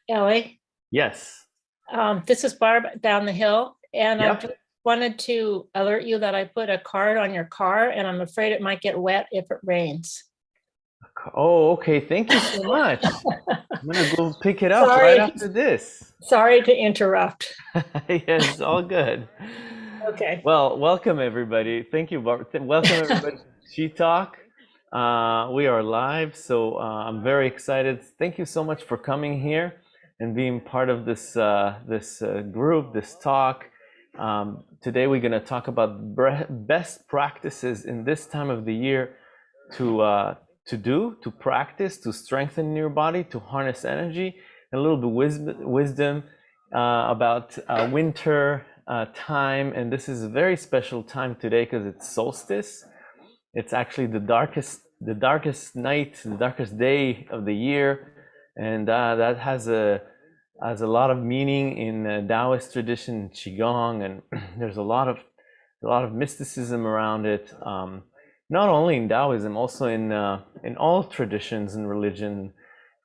Ellie, Yes. this is Barb down the hill, and I just Yep. wanted to alert you that I put a card on your car, and I'm afraid it might get wet if it rains. Oh, okay. Thank you so much. I'm gonna go pick it up right Sorry, after this. sorry to interrupt. Yes, all good. Okay. Well, welcome everybody. Thank you, Barb. Welcome everybody to She Talk. We are live, so I'm very excited. Thank you so much for coming here and being part of this group, this talk. Today we're gonna talk about best practices in this time of the year to practice, to strengthen your body, to harness energy, and a little bit wisdom about winter time. And this is a very special time today because it's solstice. It's actually the darkest night, the darkest day of the year, and that has a lot of meaning in Taoist tradition, qigong, and there's a lot of mysticism around it. Not only in Taoism, also in all traditions and religion,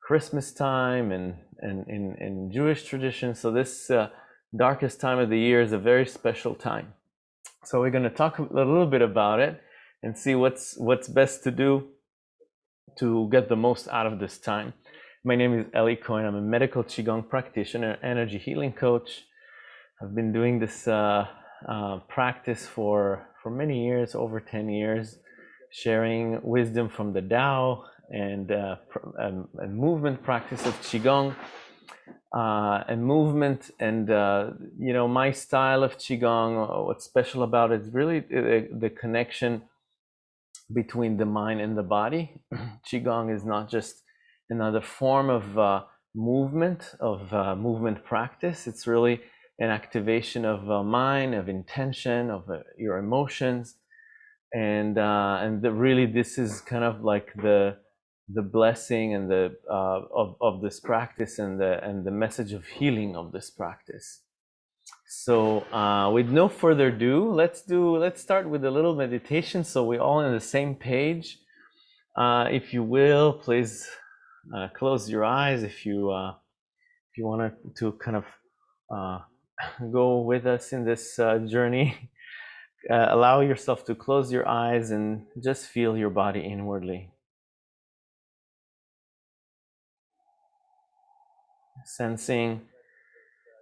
Christmas time and in Jewish tradition. So this darkest time of the year is a very special time. So we're going to talk a little bit about it and see what's best to do to get the most out of this time. My name is Eli Cohen. I'm a medical qigong practitioner, energy healing coach. I've been doing this practice for many years, over 10 years, sharing wisdom from the Tao and movement practice of qigong and movement. And my style of qigong, what's special about it is really the connection between the mind and the body. Qigong is not just another form of movement practice. It's really an activation of mind, of intention, of your emotions, and really this is kind of like the blessing and the of this practice and the message of healing of this practice. So with no further ado, let's start with a little meditation so we're all on the same page. If you will, please close your eyes if you want to kind of go with us in this journey. Allow yourself to close your eyes and just feel your body inwardly. Sensing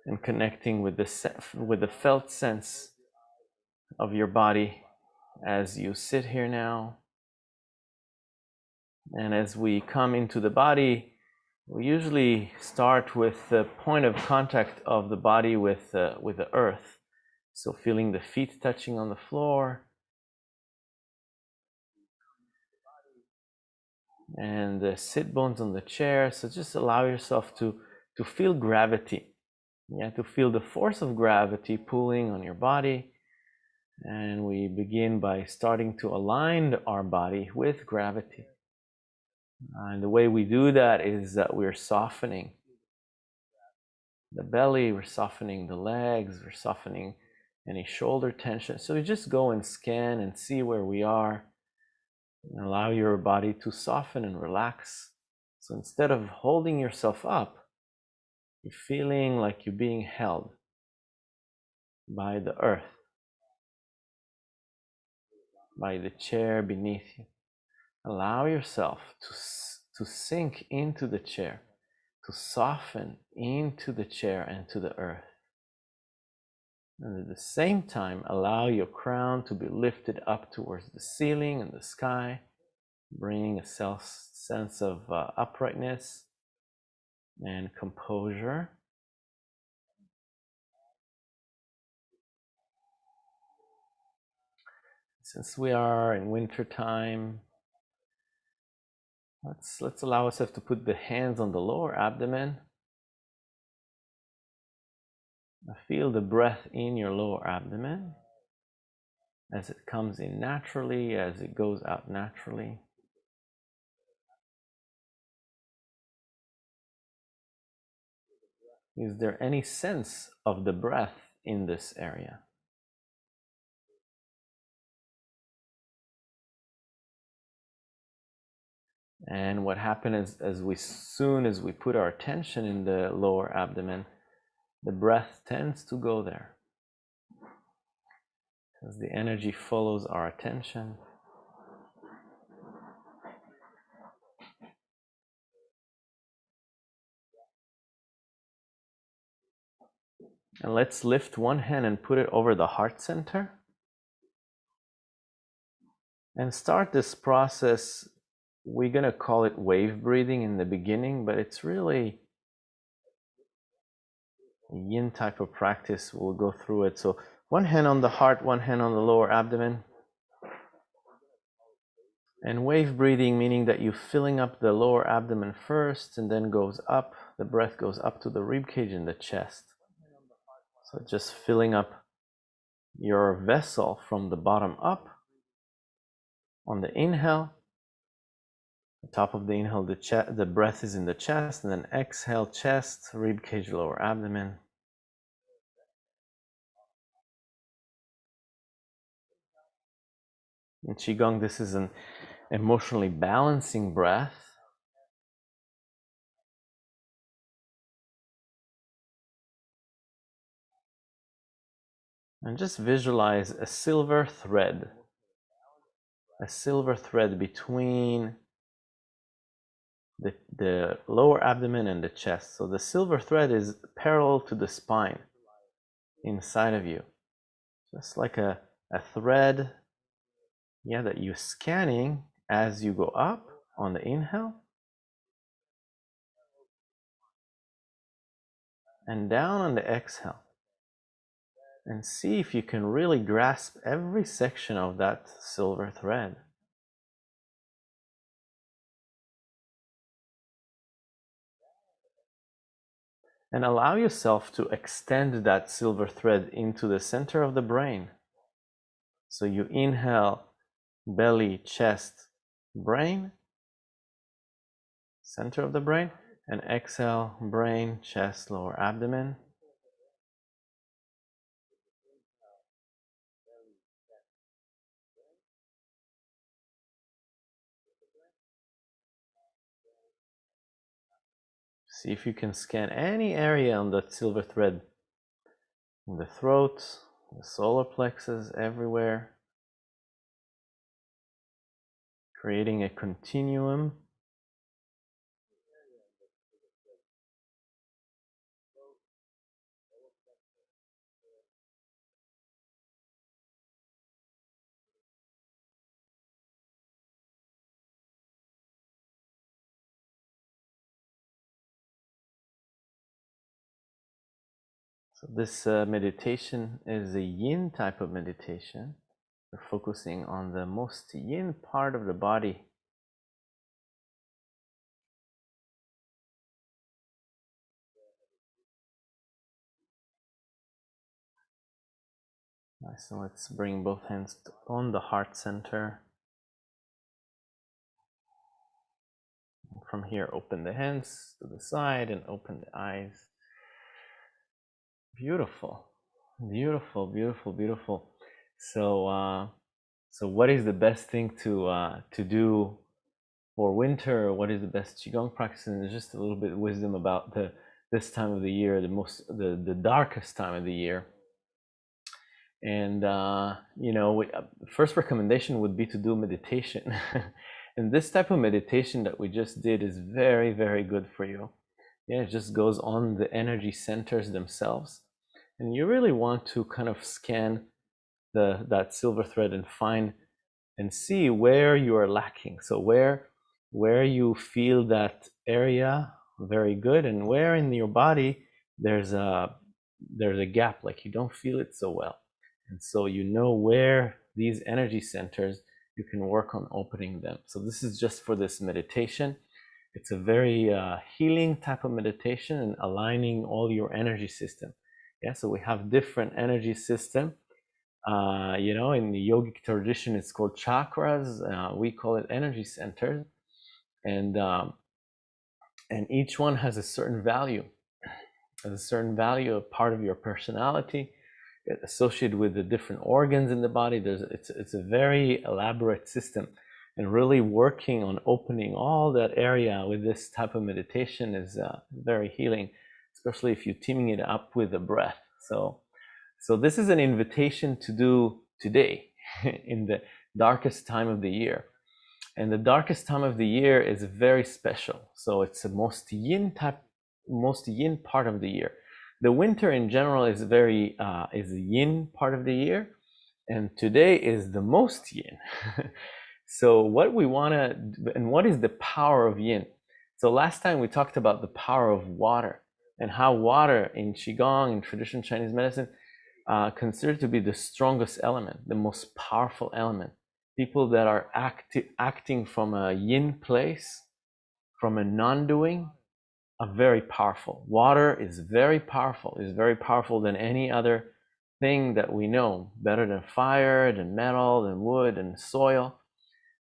and connecting with the felt sense of your body as you sit here now. And as we come into the body, we usually start with the point of contact of the body with the earth. So feeling the feet touching on the floor, and the sit bones on the chair. So just allow yourself to feel gravity. Yeah, to feel the force of gravity pulling on your body. And we begin by starting to align our body with gravity. And the way we do that is that we're softening the belly, we're softening the legs, we're softening any shoulder tension. So you just go and scan and see where we are. And allow your body to soften and relax. So instead of holding yourself up, you're feeling like you're being held by the earth, by the chair beneath you. Allow yourself to sink into the chair, to soften into the chair and to the earth. And at the same time, allow your crown to be lifted up towards the ceiling and the sky, bringing a sense of uprightness and composure. Since we are in winter time, let's allow ourselves to put the hands on the lower abdomen. Feel the breath in your lower abdomen as it comes in naturally, as it goes out naturally. Is there any sense of the breath in this area? And what happens is, as soon as we put our attention in the lower abdomen, the breath tends to go there, as the energy follows our attention. And let's lift one hand and put it over the heart center. And start this process. We're going to call it wave breathing in the beginning, but it's really a yin type of practice. We'll go through it. So one hand on the heart, one hand on the lower abdomen. And wave breathing, meaning that you're filling up the lower abdomen first and then goes up. The breath goes up to the rib cage and the chest. So just filling up your vessel from the bottom up. On the inhale, the top of the inhale, the breath is in the chest, and then exhale, chest, rib cage, lower abdomen. In qigong, this is an emotionally balancing breath. And just visualize a silver thread between the lower abdomen and the chest. So the silver thread is parallel to the spine inside of you. Just like a thread, that you're scanning as you go up on the inhale and down on the exhale. And see if you can really grasp every section of that silver thread. And allow yourself to extend that silver thread into the center of the brain. So you inhale, belly, chest, brain, center of the brain, and exhale, brain, chest, lower abdomen. See if you can scan any area on that silver thread, in the throat, the solar plexus, everywhere, creating a continuum. So this meditation is a yin type of meditation. We're focusing on the most yin part of the body. Nice, so let's bring both hands on the heart center. From here, open the hands to the side and open the eyes. Beautiful, beautiful, beautiful, beautiful. So what is the best thing to do for winter? What is the best qigong practice? And there's just a little bit of wisdom about this time of the year, the darkest time of the year. And first recommendation would be to do meditation. And this type of meditation that we just did is very, very good for you. It just goes on the energy centers themselves. And you really want to kind of scan that silver thread and find and see where you are lacking. So where you feel that area very good, and where in your body there's a gap, like you don't feel it so well. And so you know where these energy centers, you can work on opening them. So this is just for this meditation. It's a very healing type of meditation and aligning all your energy system. So we have different energy system. In the yogic tradition, it's called chakras. We call it energy centers, and each one has a certain value. A part of your personality, associated with the different organs in the body. It's a very elaborate system, And really working on opening all that area with this type of meditation is very healing, especially if you're teaming it up with the breath. So this is an invitation to do today in the darkest time of the year. And the darkest time of the year is very special. So it's the most yin part of the year. The winter in general is is the yin part of the year, and today is the most yin. So what we want to, and what is the power of yin? So last time we talked about the power of water and how water in qigong and traditional Chinese medicine considered to be the strongest element, the most powerful element. People that are acting from a yin place, from a non-doing, are very powerful. Water is very powerful. Is very powerful than any other thing that we know. Better than fire, than metal, than wood, and soil.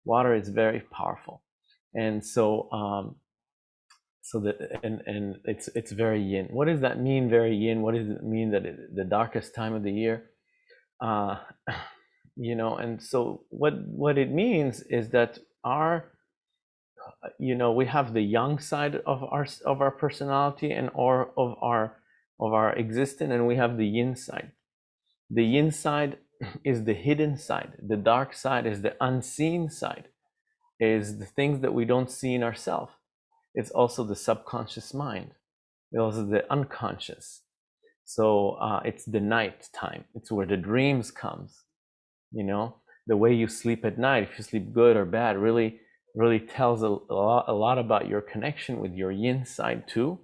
Water is very powerful, and so it's very yin. What does that mean? Very yin. What does it mean that the darkest time of the year? And so what it means is that we have the yang side of our personality and or of our existence, and we have the yin side. The yin side is the hidden side. The dark side is the unseen side, is the things that we don't see in ourselves. It's also the subconscious mind. It's also the unconscious. So it's the night time. It's where the dreams comes. The way you sleep at night, if you sleep good or bad, really tells a lot about your connection with your yin side too.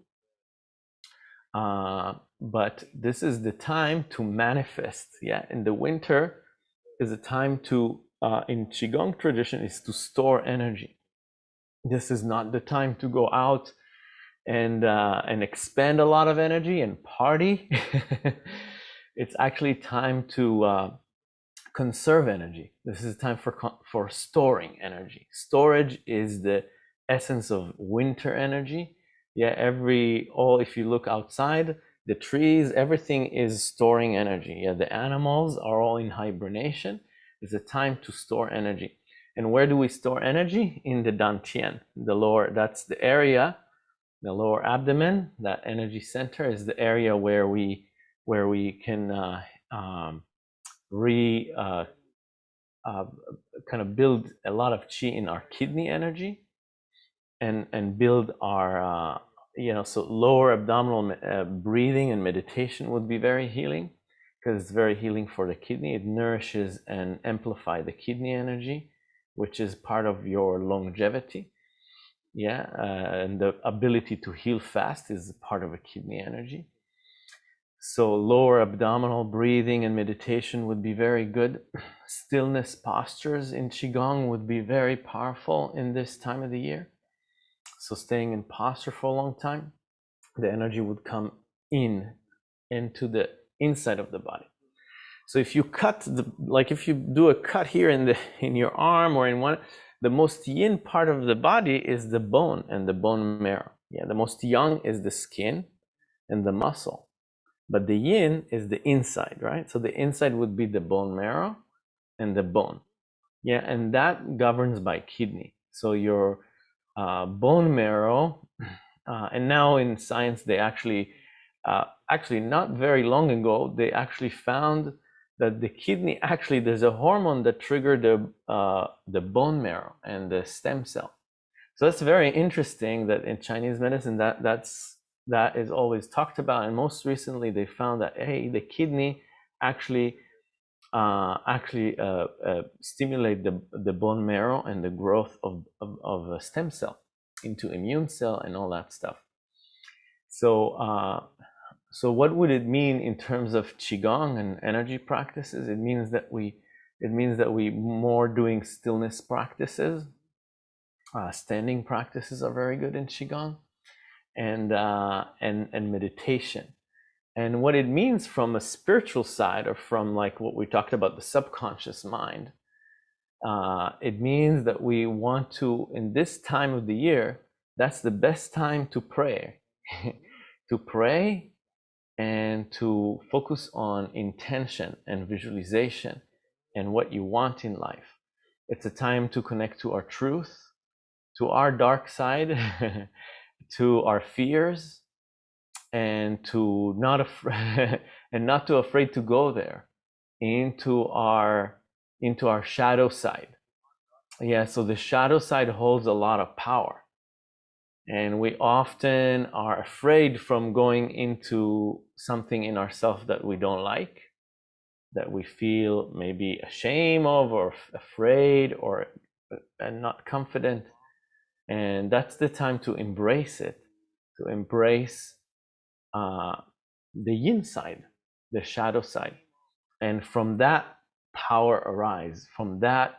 But this is the time to manifest. In the winter is a time to, in qigong tradition, is to store energy. This is not the time to go out and expend a lot of energy and party. It's actually time to conserve energy. This is time for storing energy. Storage is the essence of winter energy. If you look outside, the trees, everything is storing energy. The animals are all in hibernation. It's a time to store energy. And where do we store energy? In the dantian, the lower. That's the area, the lower abdomen. That energy center is the area where we can kind of build a lot of qi in our kidney energy, and build our so lower abdominal breathing and meditation would be very healing, because it's very healing for the kidney. It nourishes and amplifies the kidney energy, which is part of your longevity. And the ability to heal fast is part of a kidney energy. So lower abdominal breathing and meditation would be very good. Stillness postures in qigong would be very powerful in this time of the year. So staying in posture for a long time, the energy would come into the inside of the body. So if you if you do a cut here in your arm or in one, the most yin part of the body is the bone and the bone marrow. The most yang is the skin and the muscle. But the yin is the inside, right? So the inside would be the bone marrow and the bone. And that governs by kidney. So your bone marrow, and now in science, they actually not very long ago, they actually found that the kidney, actually there's a hormone that triggered the bone marrow and the stem cell. So that's very interesting that in Chinese medicine that is always talked about. And most recently they found that the kidney actually stimulate the bone marrow and the growth of a stem cell into immune cell and all that stuff. So what would it mean in terms of qigong and energy practices? It means that we more doing stillness practices. Standing practices are very good in qigong, and meditation. And what it means from a spiritual side, or from like what we talked about, the subconscious mind, it means that we want to, in this time of the year, that's the best time to pray. To pray and to focus on intention and visualization and what you want in life. It's a time to connect to our truth, to our dark side, to our fears, and to not and not too afraid to go there into our shadow side. Yeah, so the shadow side holds a lot of power, and we often are afraid from going into something in ourselves that we don't like, that we feel maybe ashamed of, or afraid, or and not confident. And that's the time to embrace it, to embrace the yin side, the shadow side. And from that, power arise. From that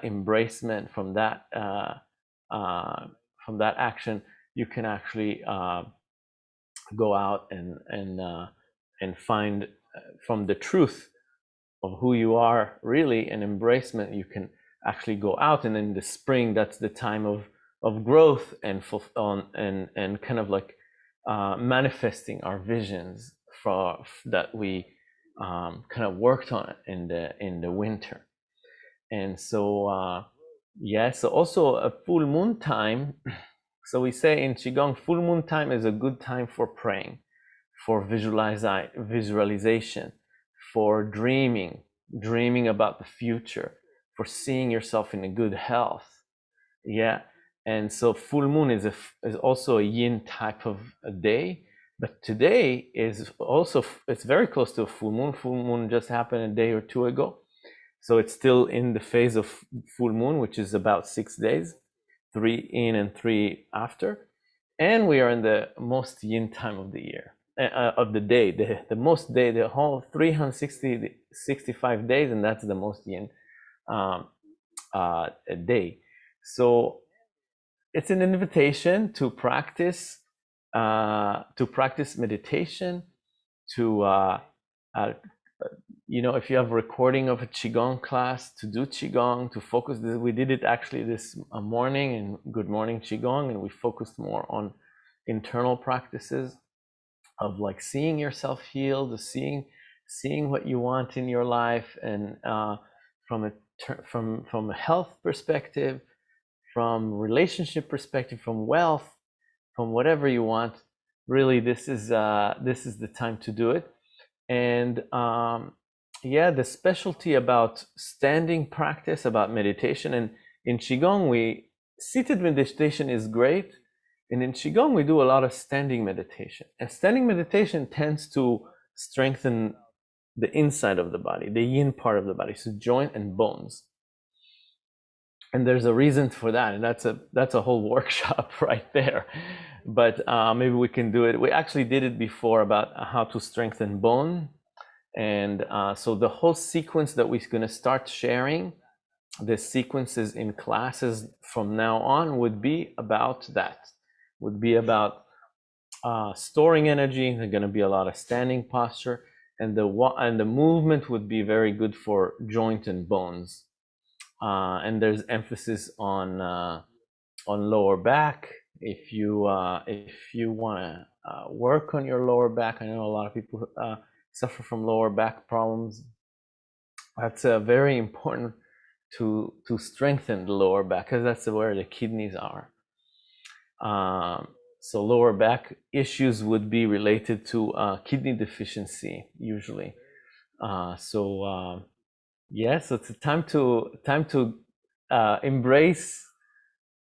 embracement, from that action, you can actually go out and find from the truth of who you are really, an embracement. You can actually go out, and in the spring, that's the time of growth and kind of like manifesting our visions for that we kind of worked on in the winter. And so so also a full moon time. So we say in qigong, full moon time is a good time for praying, for visualization, for dreaming about the future, for seeing yourself in a good health. Yeah. And so full moon is also a yin type of a day, but today is also, it's very close to a full moon. Full moon just happened a day or two ago, so it's still in the phase of full moon, which is about 6 days, 3 in and 3 after, and we are in the most yin time of the year, of the day, the most day, the whole 365 days, and that's the most yin day. So it's an invitation to practice meditation, to if you have a recording of a qigong class, to do qigong, to focus. We did it actually this morning in Good Morning Qigong, and we focused more on internal practices of like seeing yourself healed, seeing what you want in your life, and from a health perspective, from relationship perspective, from wealth, from whatever you want. Really, this is the time to do it. And the specialty about standing practice, about meditation, and in qigong, seated meditation is great, and in qigong we do a lot of standing meditation. And standing meditation tends to strengthen the inside of the body, the yin part of the body, so joint and bones. And there's a reason for that, and that's a whole workshop right there. But maybe we can do it. We actually did it before about how to strengthen bone. And so the whole sequence that we're going to start sharing, the sequences in classes from now on, would be about that, would be about storing energy. There's going to be a lot of standing posture, and the movement would be very good for joint and bones. And there's emphasis on lower back. If you want to work on your lower back, I know a lot of people suffer from lower back problems. That's very important to strengthen the lower back, because that's where the kidneys are. So lower back issues would be related to kidney deficiency usually. So it's a time to embrace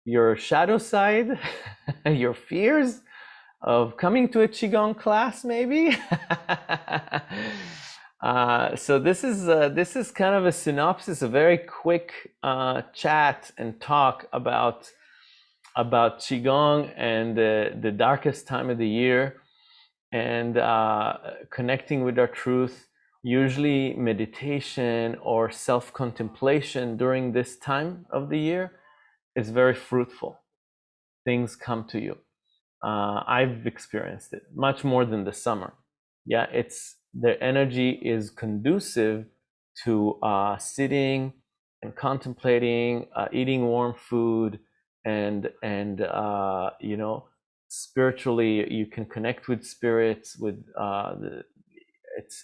your shadow side, your fears of coming to a qigong class, maybe. So this is kind of a synopsis, a very quick chat and talk about qigong and the darkest time of the year, and connecting with our truth. Usually meditation or self-contemplation during this time of the year is very fruitful. Things come to you. I've experienced it much more than the summer. Yeah, the energy is conducive to sitting and contemplating, eating warm food, and spiritually you can connect with spirits, with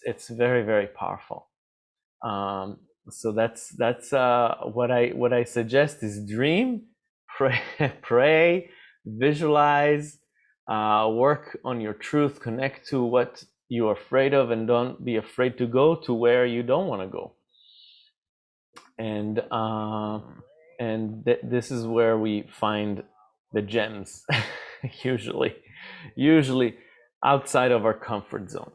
it's very, very powerful. So that's what I suggest is dream, pray, pray, visualize, work on your truth, connect to what you're afraid of, and don't be afraid to go to where you don't want to go. And this is where we find the gems, usually outside of our comfort zone.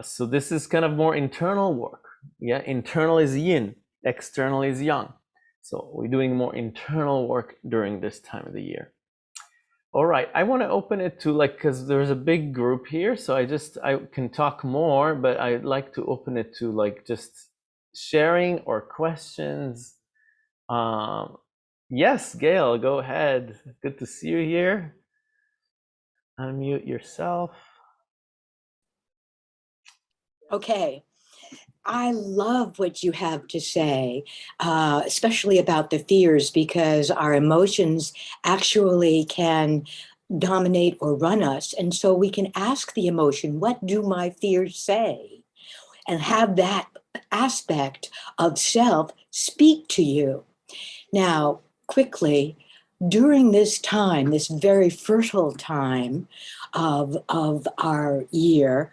So this is kind of more internal work. Yeah, internal is yin, external is yang. So we're doing more internal work during this time of the year. All right, I want to open it to because there's a big group here, so I can talk more, but I'd like to open it to just sharing or questions. Yes, Gail, go ahead. Good to see you here. Unmute yourself. Okay. I love what you have to say, especially about the fears, because our emotions actually can dominate or run us. And so we can ask the emotion, what do my fears say? And have that aspect of self speak to you. Now, quickly, during this time, this very fertile time of our year,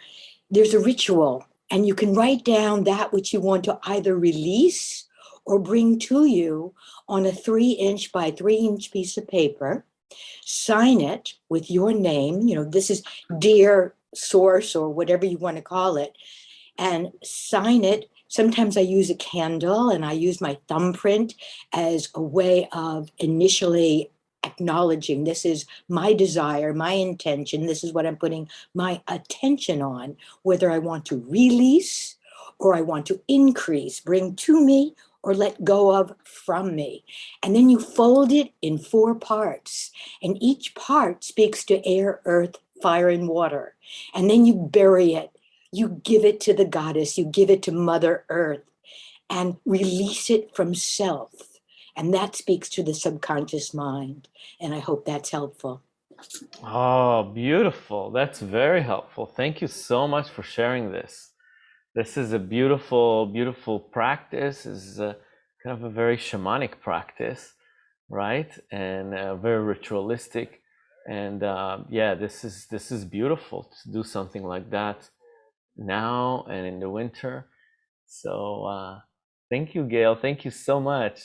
there's a ritual, and you can write down that which you want to either release or bring to you on a 3-inch by 3-inch piece of paper. Sign it with your name. This is dear source or whatever you want to call it, and sign it. Sometimes I use a candle and I use my thumbprint as a way of initially acknowledging this is my desire, my intention, this is what I'm putting my attention on, whether I want to release or I want to increase, bring to me or let go of from me. And then you fold it in 4 parts, and each part speaks to air, earth, fire, and water. And then you bury it. You give it to the goddess, you give it to Mother Earth, and release it from self. And that speaks to the subconscious mind. And I hope that's helpful. Oh, beautiful. That's very helpful. Thank you so much for sharing this. This is a beautiful, beautiful practice. It's kind of a very shamanic practice, right? And very ritualistic. And yeah, this is beautiful to do something like that now and in the winter. So thank you, Gail. Thank you so much.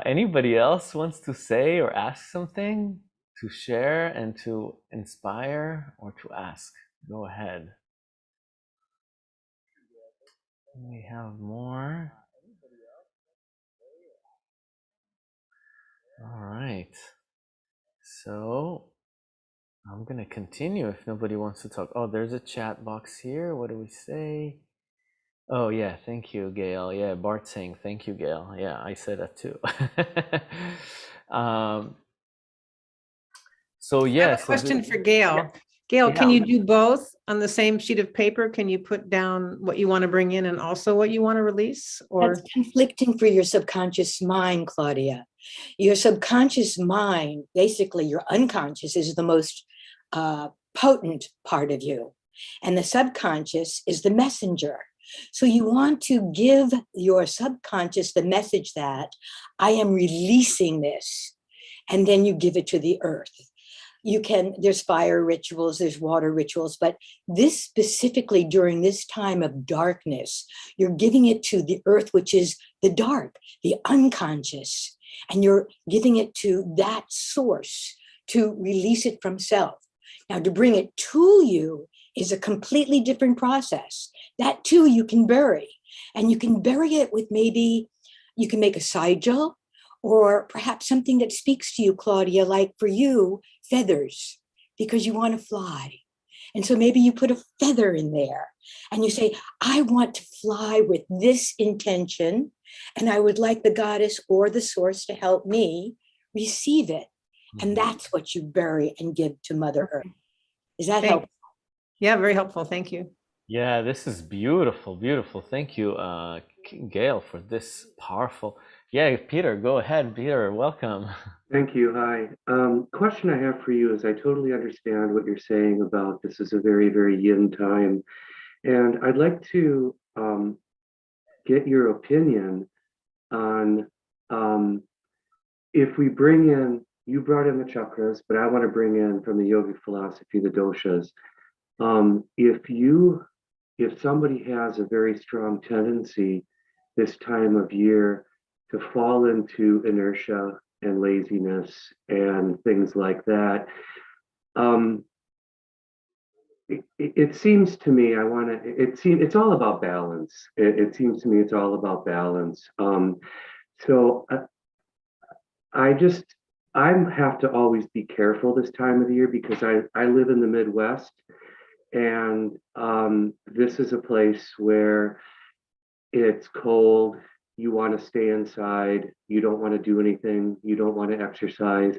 Anybody else wants to say or ask something, to share and to inspire or to ask? Go ahead. We have more. All right. So I'm going to continue if nobody wants to talk. Oh, there's a chat box here. What do we say? Oh, yeah. Thank you, Gail. Yeah, Bart saying thank you, Gail. Yeah, I said that too. So, I have yeah. a question for Gail. Yeah. Gail, Yeah. can you do both on the same sheet of paper? Can you put down what you want to bring in and also what you want to release? Or That's conflicting for your subconscious mind, Claudia. Your subconscious mind, basically your unconscious, is the most potent part of you. And the subconscious is the messenger. So you want to give your subconscious the message that I am releasing this. And then you give it to the earth. There's fire rituals, there's water rituals, but this specifically during this time of darkness, you're giving it to the earth, which is the dark, the unconscious, and you're giving it to that source to release it from self. Now, to bring it to you is a completely different process. That too you can bury, and you can bury it with maybe you can make a sigil or perhaps something that speaks to you, Claudia, like for you, feathers, because you want to fly. And so maybe you put a feather in there and you say, I want to fly with this intention, and I would like the goddess or the source to help me receive it. And that's what you bury and give to Mother Earth. Is that helpful? Yeah, very helpful. Thank you. Yeah, this is beautiful, beautiful. Thank you, Gail, for this powerful. Yeah, Peter, go ahead. Peter, welcome. Thank you. Hi. Question I have for you is I totally understand what you're saying about this is a very, very yin time. And I'd like to get your opinion on if we bring in, you brought in the chakras, but I want to bring in from the yogic philosophy, the doshas. If somebody has a very strong tendency this time of year to fall into inertia and laziness and things like that, it seems to me it's all about balance. It seems to me it's all about balance. So I have to always be careful this time of the year because I live in the Midwest, and this is a place where it's cold. You want to stay inside. You don't want to do anything. You don't want to exercise.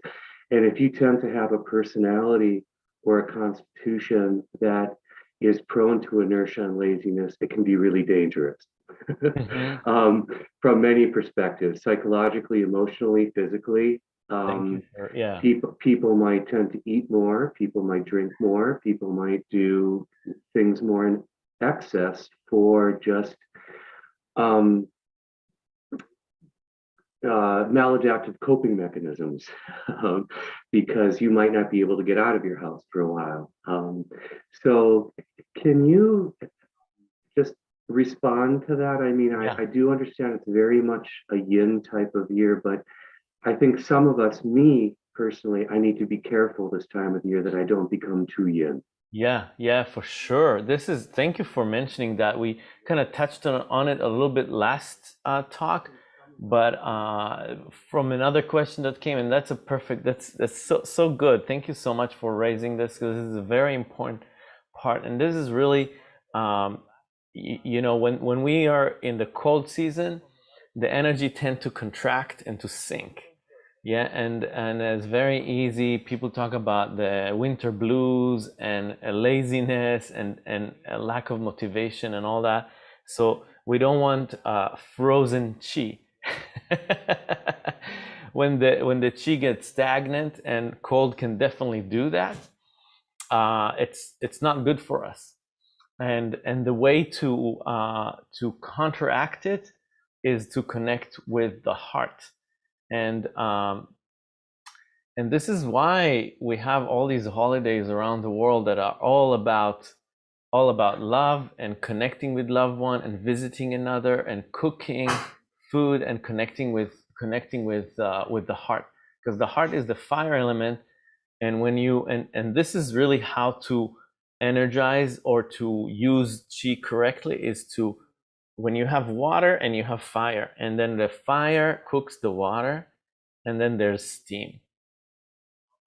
And if you tend to have a personality or a constitution that is prone to inertia and laziness, it can be really dangerous. From many perspectives, psychologically, emotionally, physically. Yeah. People might tend to eat more, people might drink more, people might do things more in excess for just maladaptive coping mechanisms, because you might not be able to get out of your house for a while. So can you just respond to that? I mean, Yeah. I do understand it's very much a yin type of year, but I think some of us, me personally, I need to be careful this time of year that I don't become too yin. Yeah, for sure. Thank you for mentioning that. We kind of touched on it a little bit last talk, but from another question that came, and that's so good. Thank you so much for raising this, because this is a very important part. And this is really, when we are in the cold season, the energy tend to contract and to sink. Yeah, and it's very easy. People talk about the winter blues and laziness and a lack of motivation and all that. So we don't want frozen chi. When the chi gets stagnant, and cold can definitely do that, it's not good for us. And the way to counteract it is to connect with the heart. And this is why we have all these holidays around the world that are all about love and connecting with loved one and visiting another and cooking food and connecting with the heart, because the heart is the fire element. And when you and this is really how to energize or to use chi correctly, is to, when you have water and you have fire, and then the fire cooks the water, and then there's steam,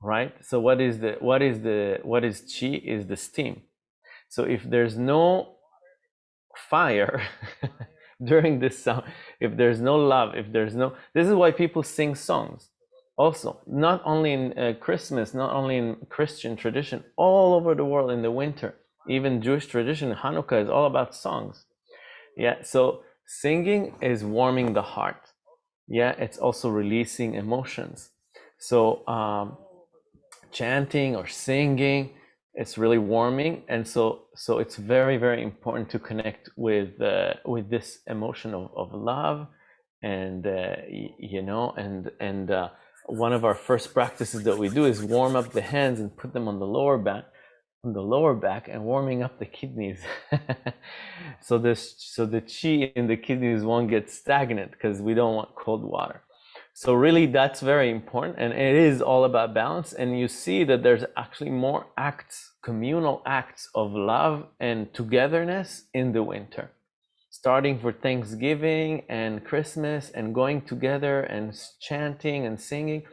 right? So what is chi? Is the steam. So if there's no fire during this song, if there's no love, this is why people sing songs also, not only in Christmas, not only in Christian tradition, all over the world in the winter. Even Jewish tradition, Hanukkah is all about songs. Yeah, so singing is warming the heart. Yeah, it's also releasing emotions. So chanting or singing, it's really warming. And so it's very, very important to connect with this emotion of love. And one of our first practices that we do is warm up the hands and put them on the lower back, and warming up the kidneys. So the chi in the kidneys won't get stagnant, because we don't want cold water. So really, that's very important, and it is all about balance. And you see that there's actually more communal acts of love and togetherness in the winter, starting for Thanksgiving and Christmas, and going together and chanting and singing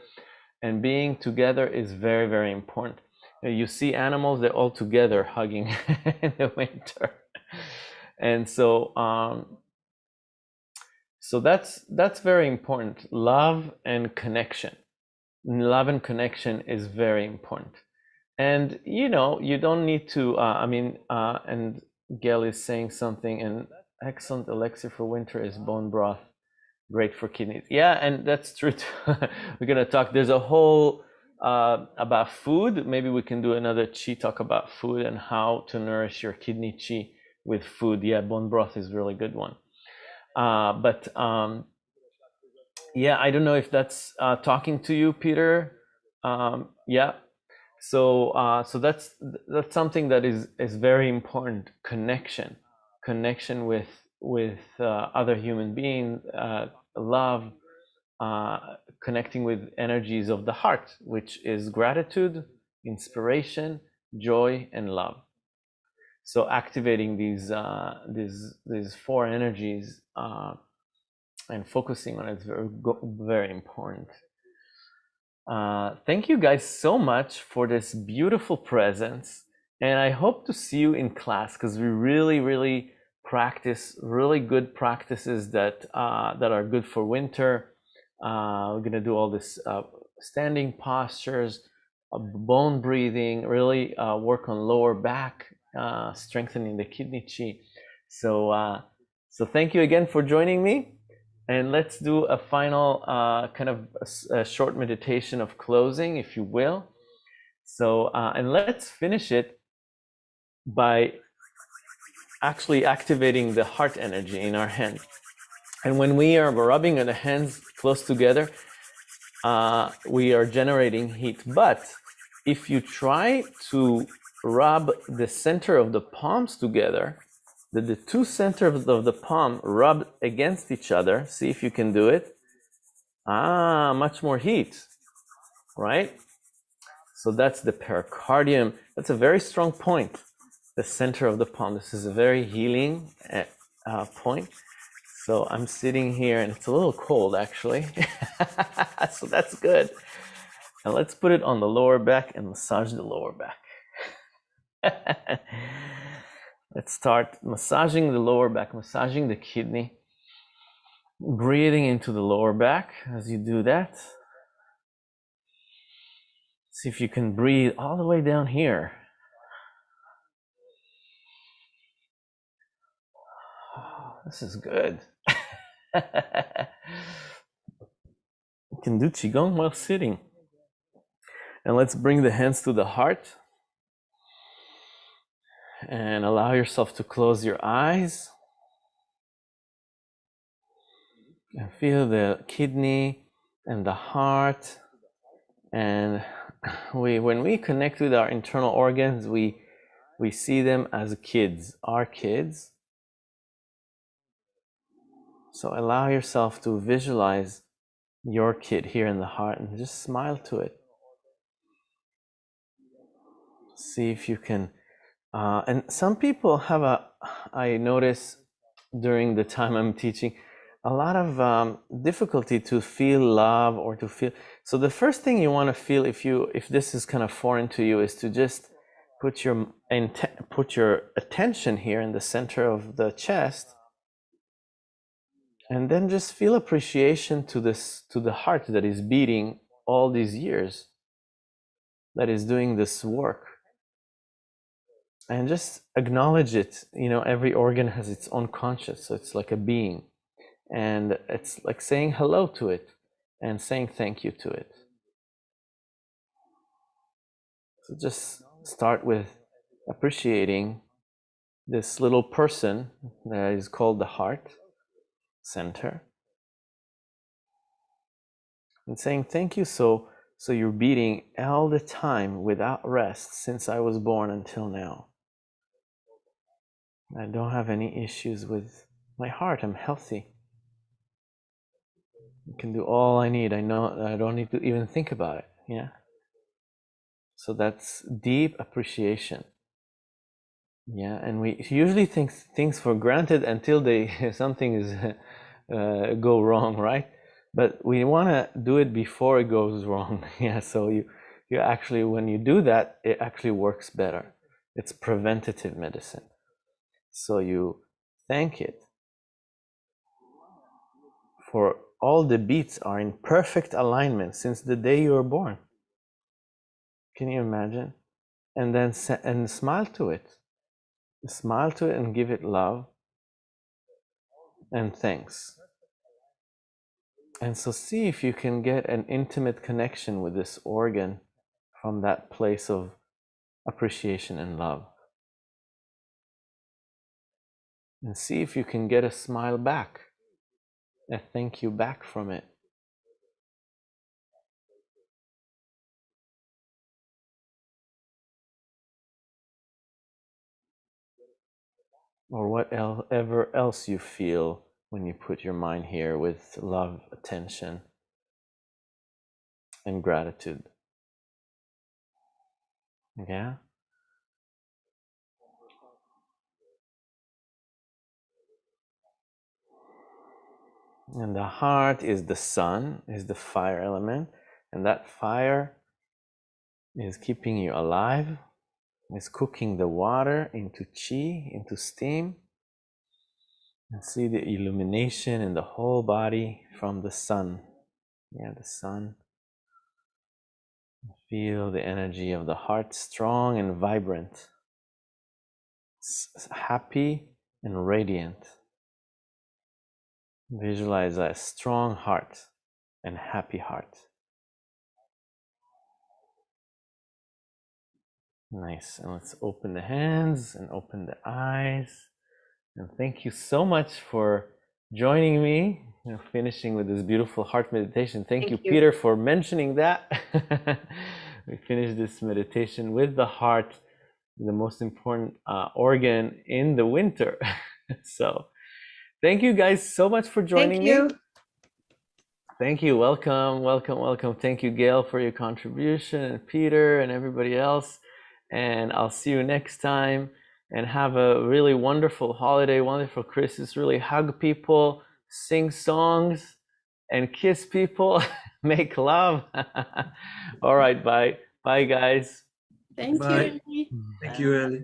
and being together is very, very important. You see animals, they're all together hugging in the winter. And so that's very important. Love and connection is very important. And you don't need to and Gail is saying something, an excellent elixir for winter is bone broth, great for kidneys. Yeah, and that's true too. We're gonna talk, there's a whole about food. Maybe we can do another chi talk about food and how to nourish your kidney chi with food. Yeah, bone broth is a really good one. Yeah, I don't know if that's talking to you, Peter. Yeah. So that's something that is very important. Connection with other human beings, love, connecting with energies of the heart, which is gratitude, inspiration, joy, and love. So activating these four energies and focusing on it is very important. Thank you guys so much for this beautiful presence, and I hope to see you in class, because we really practice really good practices that are good for winter. We're gonna do all this standing postures, bone breathing, really work on lower back, strengthening the kidney chi. So thank you again for joining me. And let's do a final kind of a short meditation of closing, if you will. So, and let's finish it by actually activating the heart energy in our hand. And when we are rubbing the hands close together, we are generating heat. But if you try to rub the center of the palms together, the two centers of the palm rub against each other, see if you can do it. Much more heat, right? So that's the pericardium. That's a very strong point, the center of the palm. This is a very healing point. So I'm sitting here and it's a little cold actually. So that's good. Now let's put it on the lower back and massage the lower back. Let's start massaging the lower back, massaging the kidney. Breathing into the lower back as you do that. See if you can breathe all the way down here. This is good. You can do qigong while sitting. And let's bring the hands to the heart. And allow yourself to close your eyes. And feel the kidney and the heart. And when we connect with our internal organs, we see them as kids, our kids. So allow yourself to visualize your kid here in the heart and just smile to it. See if you can, and some people have I notice during the time I'm teaching, a lot of difficulty to feel love or to feel. So the first thing you want to feel, if this is kind of foreign to you, is to just put your attention here in the center of the chest, and then just feel appreciation to the heart that is beating all these years, that is doing this work. And just acknowledge it. You know, every organ has its own conscious, so it's like a being. And it's like saying hello to it and saying thank you to it. So just start with appreciating this little person that is called the heart center. And saying thank you, so you're beating all the time without rest since I was born until now. I don't have any issues with my heart. I'm healthy. I can do all I need. I know I don't need to even think about it. Yeah. So that's deep appreciation. Yeah, and we usually think things for granted until something is go wrong, right? But we want to do it before it goes wrong. Yeah. So you actually, when you do that, it actually works better. It's preventative medicine. So you thank it for all the beats are in perfect alignment since the day you were born. Can you imagine? And then smile to it. Smile to it and give it love and thanks. And so see if you can get an intimate connection with this organ from that place of appreciation and love. And see if you can get a smile back a thank you back from it. Or whatever else you feel when you put your mind here with love, attention, and gratitude. Yeah? And the heart is the sun, is the fire element, and that fire is keeping you alive, is cooking the water into chi, into steam. And see the illumination in the whole body from the sun. Yeah, the sun. Feel the energy of the heart, strong and vibrant, happy and radiant. Visualize a strong heart and happy heart. Nice. And let's open the hands and open the eyes. And thank you so much for joining me, finishing with this beautiful heart meditation. Thank you, Peter, for mentioning that. We finished this meditation with the heart, the most important organ in the winter. So thank you guys so much for joining me. Thank you. Welcome, welcome, welcome. Thank you, Gail, for your contribution, and Peter and everybody else. And I'll see you next time. And have a really wonderful holiday, wonderful Christmas. Really hug people, sing songs, and kiss people. Make love. All right, bye. Bye, guys. Thank Bye. you. Thank you, Eli.